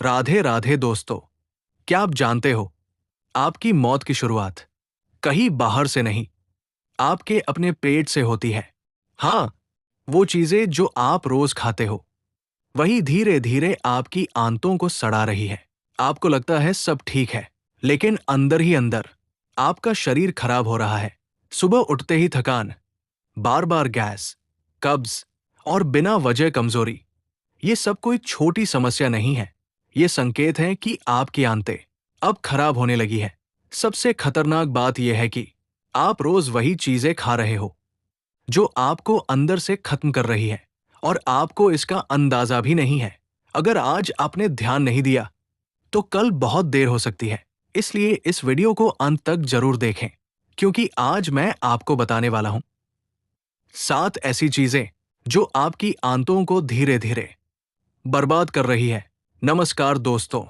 राधे राधे दोस्तों। क्या आप जानते हो, आपकी मौत की शुरुआत कहीं बाहर से नहीं, आपके अपने पेट से होती है। हाँ, वो चीजें जो आप रोज खाते हो, वही धीरे धीरे आपकी आंतों को सड़ा रही है। आपको लगता है सब ठीक है, लेकिन अंदर ही अंदर आपका शरीर खराब हो रहा है। सुबह उठते ही थकान, बार बार गैस, कब्ज और बिना वजह कमजोरी। ये सब कोई छोटी समस्या नहीं है। ये संकेत हैं कि आपकी आंतें अब खराब होने लगी है। सबसे खतरनाक बात यह है कि आप रोज वही चीजें खा रहे हो जो आपको अंदर से खत्म कर रही है, और आपको इसका अंदाजा भी नहीं है। अगर आज आपने ध्यान नहीं दिया तो कल बहुत देर हो सकती है। इसलिए इस वीडियो को अंत तक जरूर देखें, क्योंकि आज मैं आपको बताने वाला हूं 7 ऐसी चीजें जो आपकी आंतों को धीरे धीरे बर्बाद कर रही है। नमस्कार दोस्तों,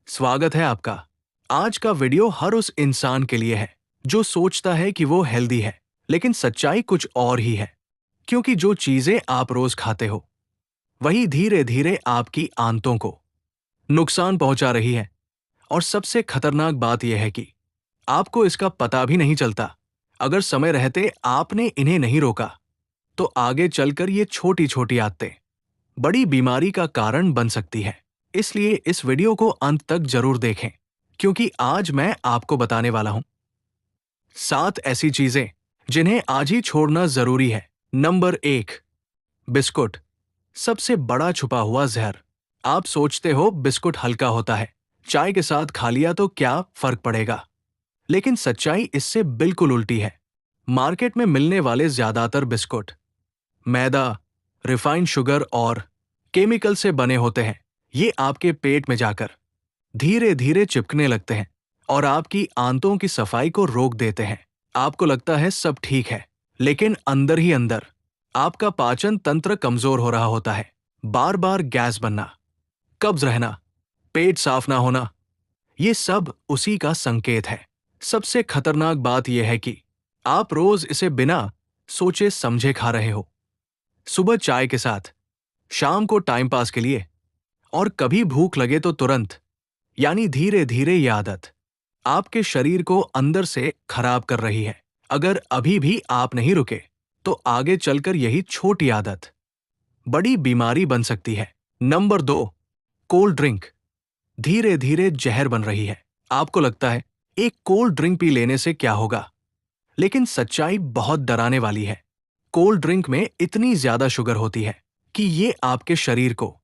स्वागत है आपका। आज का वीडियो हर उस इंसान के लिए है जो सोचता है कि वो हेल्दी है, लेकिन सच्चाई कुछ और ही है। क्योंकि जो चीजें आप रोज खाते हो, वही धीरे धीरे आपकी आंतों को नुकसान पहुंचा रही है। और सबसे खतरनाक बात यह है कि आपको इसका पता भी नहीं चलता। अगर समय रहते आपने इन्हें नहीं रोका, तो आगे चलकर ये छोटी छोटी आदतें बड़ी बीमारी का कारण बन सकती है। इसलिए इस वीडियो को अंत तक जरूर देखें, क्योंकि आज मैं आपको बताने वाला हूं 7 ऐसी चीजें जिन्हें आज ही छोड़ना जरूरी है। Number 1, biscuit. सबसे बड़ा छुपा हुआ जहर। आप सोचते हो बिस्कुट हल्का होता है, चाय के साथ खा लिया तो क्या फर्क पड़ेगा। लेकिन सच्चाई इससे बिल्कुल उल्टी है। मार्केट में मिलने वाले ज्यादातर बिस्कुट मैदा, रिफाइंड शुगर और केमिकल से बने होते हैं। ये आपके पेट में जाकर धीरे धीरे चिपकने लगते हैं और आपकी आंतों की सफाई को रोक देते हैं। आपको लगता है सब ठीक है, लेकिन अंदर ही अंदर आपका पाचन तंत्र कमजोर हो रहा होता है। बार बार गैस बनना, कब्ज रहना, पेट साफ ना होना, ये सब उसी का संकेत है। सबसे खतरनाक बात यह है कि आप रोज इसे बिना सोचे समझे खा रहे हो। सुबह चाय के साथ, शाम को टाइम पास के लिए, और कभी भूख लगे तो तुरंत। यानी धीरे धीरे ये आदत आपके शरीर को अंदर से खराब कर रही है। अगर अभी भी आप नहीं रुके, तो आगे चलकर यही छोटी आदत बड़ी बीमारी बन सकती है। Number 2, cold drink. धीरे धीरे जहर बन रही है। आपको लगता है एक कोल्ड ड्रिंक पी लेने से क्या होगा, लेकिन सच्चाई बहुत डराने वाली है। कोल्ड ड्रिंक में इतनी ज्यादा शुगर होती है कि ये आपके शरीर को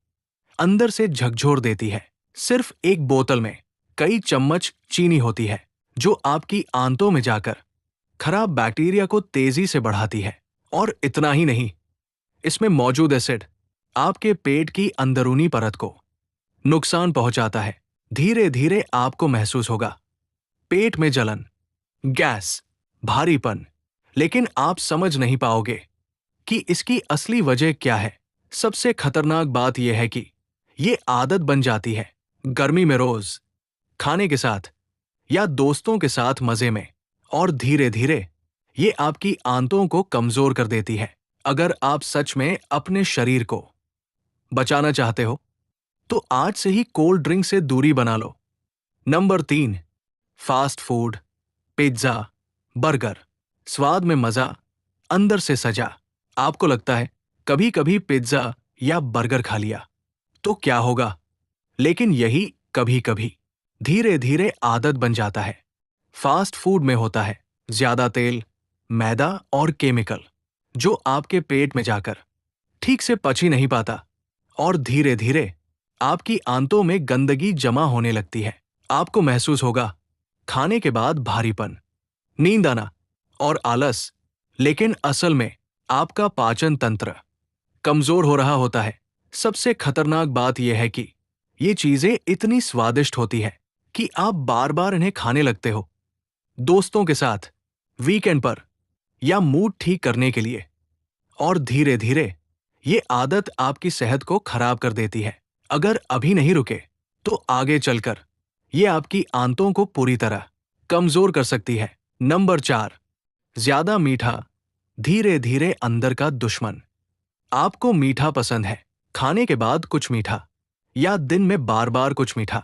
अंदर से झकझोर देती है। सिर्फ एक बोतल में कई चम्मच चीनी होती है, जो आपकी आंतों में जाकर खराब बैक्टीरिया को तेजी से बढ़ाती है। और इतना ही नहीं, इसमें मौजूद एसिड आपके पेट की अंदरूनी परत को नुकसान पहुंचाता है। धीरे धीरे आपको महसूस होगा पेट में जलन, गैस, भारीपन, लेकिन आप समझ नहीं पाओगे कि इसकी असली वजह क्या है। सबसे खतरनाक बात यह है कि ये आदत बन जाती है गर्मी में रोज खाने के साथ या दोस्तों के साथ मजे में, और धीरे धीरे ये आपकी आंतों को कमजोर कर देती है। अगर आप सच में अपने शरीर को बचाना चाहते हो, तो आज से ही कोल्ड ड्रिंक से दूरी बना लो। Number 3, fast food. Pizza, burger, स्वाद में मजा, अंदर से सजा। आपको लगता है कभी कभी पिज्जा या बर्गर खा लिया तो क्या होगा, लेकिन यही कभी कभी धीरे धीरे आदत बन जाता है। फास्ट फूड में होता है ज्यादा तेल, मैदा और केमिकल, जो आपके पेट में जाकर ठीक से पच ही नहीं पाता, और धीरे धीरे आपकी आंतों में गंदगी जमा होने लगती है। आपको महसूस होगा खाने के बाद भारीपन, नींद आना और आलस, लेकिन असल में आपका पाचन तंत्र कमजोर हो रहा होता है। सबसे खतरनाक बात यह है कि ये चीजें इतनी स्वादिष्ट होती है कि आप बार बार इन्हें खाने लगते हो, दोस्तों के साथ, वीकेंड पर, या मूड ठीक करने के लिए। और धीरे धीरे ये आदत आपकी सेहत को खराब कर देती है। अगर अभी नहीं रुके, तो आगे चलकर ये आपकी आंतों को पूरी तरह कमजोर कर सकती है। नंबर 4, ज्यादा मीठा। धीरे धीरे अंदर का दुश्मन। आपको मीठा पसंद है, खाने के बाद कुछ मीठा, या दिन में बार बार कुछ मीठा,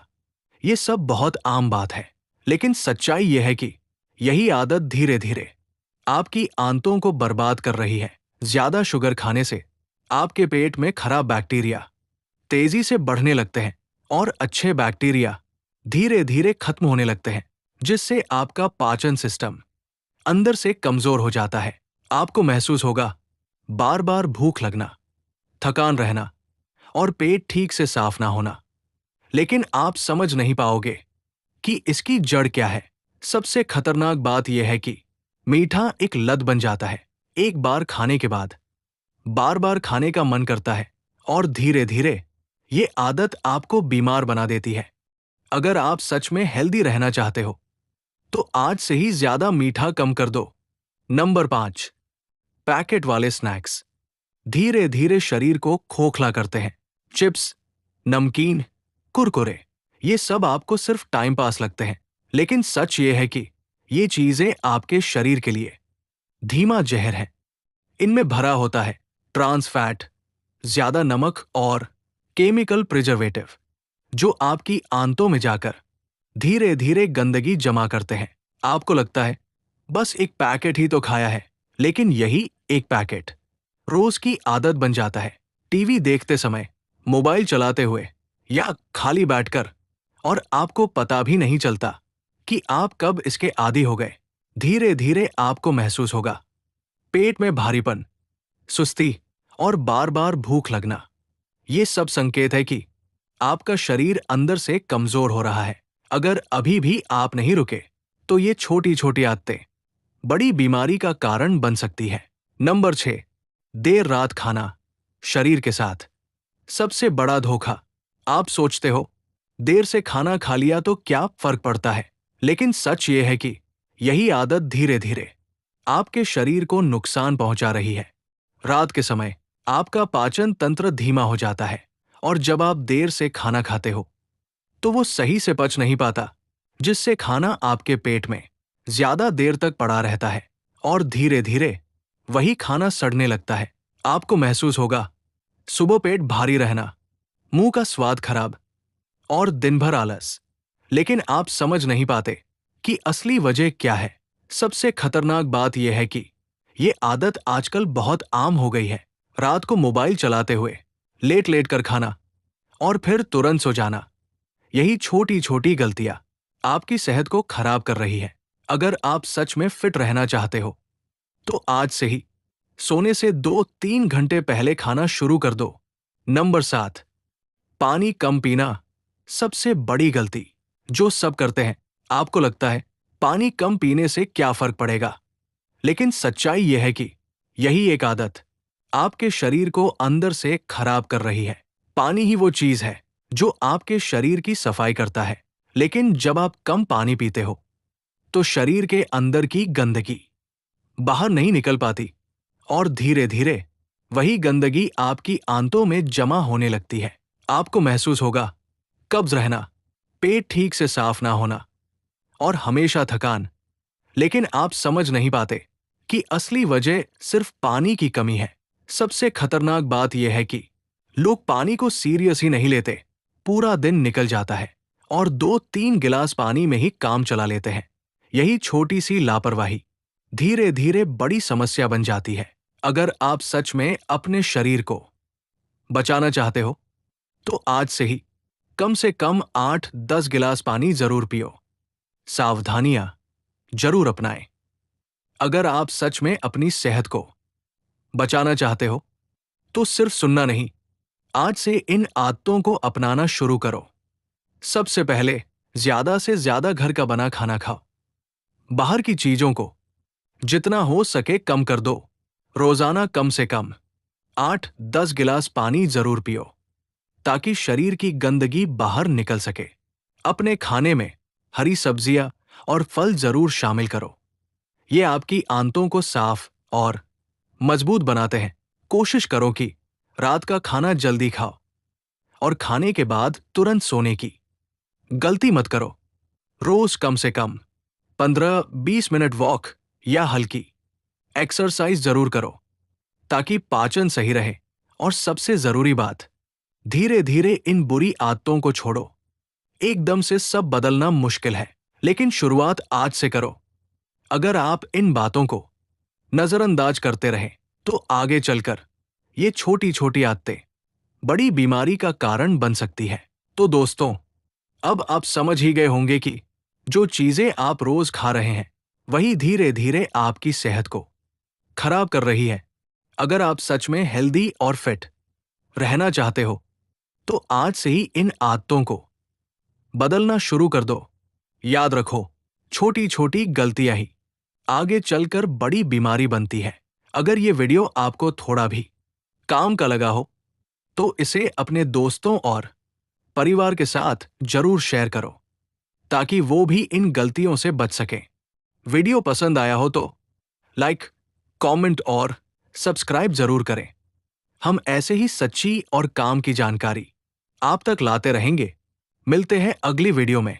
ये सब बहुत आम बात है। लेकिन सच्चाई यह है कि यही आदत धीरे धीरे आपकी आंतों को बर्बाद कर रही है। ज्यादा शुगर खाने से आपके पेट में खराब बैक्टीरिया तेजी से बढ़ने लगते हैं और अच्छे बैक्टीरिया धीरे धीरे खत्म होने लगते हैं, जिससे आपका पाचन सिस्टम अंदर से कमजोर हो जाता है। आपको महसूस होगा बार बार भूख लगना, थकान रहना और पेट ठीक से साफ ना होना, लेकिन आप समझ नहीं पाओगे कि इसकी जड़ क्या है। सबसे खतरनाक बात यह है कि मीठा एक लत बन जाता है। एक बार खाने के बाद बार बार खाने का मन करता है और धीरे धीरे ये आदत आपको बीमार बना देती है। अगर आप सच में हेल्दी रहना चाहते हो तो आज से ही ज्यादा मीठा कम कर दो। नंबर 5, पैकेट वाले स्नैक्स धीरे धीरे शरीर को खोखला करते हैं। चिप्स, नमकीन, कुरकुरे, ये सब आपको सिर्फ टाइम पास लगते हैं, लेकिन सच ये है कि ये चीजें आपके शरीर के लिए धीमा जहर है। इनमें भरा होता है ट्रांस फैट, ज्यादा नमक और केमिकल प्रिजर्वेटिव, जो आपकी आंतों में जाकर धीरे धीरे गंदगी जमा करते हैं। आपको लगता है बस एक पैकेट ही तो खाया है, लेकिन यही एक पैकेट रोज की आदत बन जाता है। टीवी देखते समय, मोबाइल चलाते हुए या खाली बैठकर, और आपको पता भी नहीं चलता कि आप कब इसके आदी हो गए। धीरे धीरे आपको महसूस होगा पेट में भारीपन, सुस्ती और बार बार भूख लगना। ये सब संकेत है कि आपका शरीर अंदर से कमजोर हो रहा है। अगर अभी भी आप नहीं रुके तो ये छोटी छोटी आदतें बड़ी बीमारी का कारण बन सकती है। नंबर 6, देर रात खाना शरीर के साथ सबसे बड़ा धोखा। आप सोचते हो देर से खाना खा लिया तो क्या फर्क पड़ता है, लेकिन सच ये है कि यही आदत धीरे धीरे आपके शरीर को नुकसान पहुंचा रही है। रात के समय आपका पाचन तंत्र धीमा हो जाता है और जब आप देर से खाना खाते हो तो वो सही से पच नहीं पाता, जिससे खाना आपके पेट में ज्यादा देर तक पड़ा रहता है और धीरे धीरे वही खाना सड़ने लगता है। आपको महसूस होगा सुबह पेट भारी रहना, मुंह का स्वाद खराब और दिन भर आलस, लेकिन आप समझ नहीं पाते कि असली वजह क्या है। सबसे खतरनाक बात यह है कि ये आदत आजकल बहुत आम हो गई है। रात को मोबाइल चलाते हुए लेट लेट कर खाना और फिर तुरंत सो जाना, यही छोटी छोटी गलतियां आपकी सेहत को खराब कर रही है। अगर आप सच में फिट रहना चाहते हो तो आज से ही सोने से 2-3 घंटे पहले खाना शुरू कर दो। नंबर 7, पानी कम पीना सबसे बड़ी गलती जो सब करते हैं। आपको लगता है पानी कम पीने से क्या फर्क पड़ेगा, लेकिन सच्चाई यह है कि यही एक आदत आपके शरीर को अंदर से खराब कर रही है। पानी ही वो चीज है जो आपके शरीर की सफाई करता है, लेकिन जब आप कम पानी पीते हो तो शरीर के अंदर की गंदगी बाहर नहीं निकल पाती और धीरे धीरे वही गंदगी आपकी आंतों में जमा होने लगती है। आपको महसूस होगा कब्ज रहना, पेट ठीक से साफ ना होना और हमेशा थकान, लेकिन आप समझ नहीं पाते कि असली वजह सिर्फ पानी की कमी है। सबसे खतरनाक बात यह है कि लोग पानी को सीरियस ही नहीं लेते। पूरा दिन निकल जाता है और 2-3 गिलास पानी में ही काम चला लेते हैं। यही छोटी सी लापरवाही धीरे धीरे बड़ी समस्या बन जाती है। अगर आप सच में अपने शरीर को बचाना चाहते हो तो आज से कम 8-10 गिलास पानी जरूर पियो। सावधानियां जरूर अपनाएं। अगर आप सच में अपनी सेहत को बचाना चाहते हो तो सिर्फ सुनना नहीं, आज से इन आदतों को अपनाना शुरू करो। सबसे पहले ज्यादा से ज्यादा घर का बना खाना खाओ। बाहर की चीजों को जितना हो सके कम कर दो। रोजाना कम से कम 8-10 गिलास पानी जरूर पियो ताकि शरीर की गंदगी बाहर निकल सके। अपने खाने में हरी सब्जियां और फल जरूर शामिल करो। ये आपकी आंतों को साफ और मजबूत बनाते हैं। कोशिश करो कि रात का खाना जल्दी खाओ और खाने के बाद तुरंत सोने की गलती मत करो। रोज कम से कम 15-20 मिनट वॉक या हल्की एक्सरसाइज जरूर करो ताकि पाचन सही रहे। और सबसे जरूरी बात, धीरे धीरे इन बुरी आदतों को छोड़ो। एकदम से सब बदलना मुश्किल है, लेकिन शुरुआत आज से करो। अगर आप इन बातों को नजरअंदाज करते रहें, तो आगे चलकर ये छोटी छोटी आदतें बड़ी बीमारी का कारण बन सकती है। तो दोस्तों, अब आप समझ ही गए होंगे कि जो चीजें आप रोज खा रहे हैं, वही धीरे धीरे आपकी सेहत को खराब कर रही है। अगर आप सच में हेल्दी और फिट रहना चाहते हो, तो आज से ही इन आदतों को बदलना शुरू कर दो। याद रखो, छोटी छोटी गलतियां ही आगे चलकर बड़ी बीमारी बनती है। अगर ये वीडियो आपको थोड़ा भी काम का लगा हो, तो इसे अपने दोस्तों और परिवार के साथ जरूर शेयर करो, ताकि वो भी इन गलतियों से बच सकें। वीडियो पसंद आया हो तो लाइक, कमेंट और सब्सक्राइब जरूर करें। हम ऐसे ही सच्ची और काम की जानकारी आप तक लाते रहेंगे। मिलते हैं अगली वीडियो में।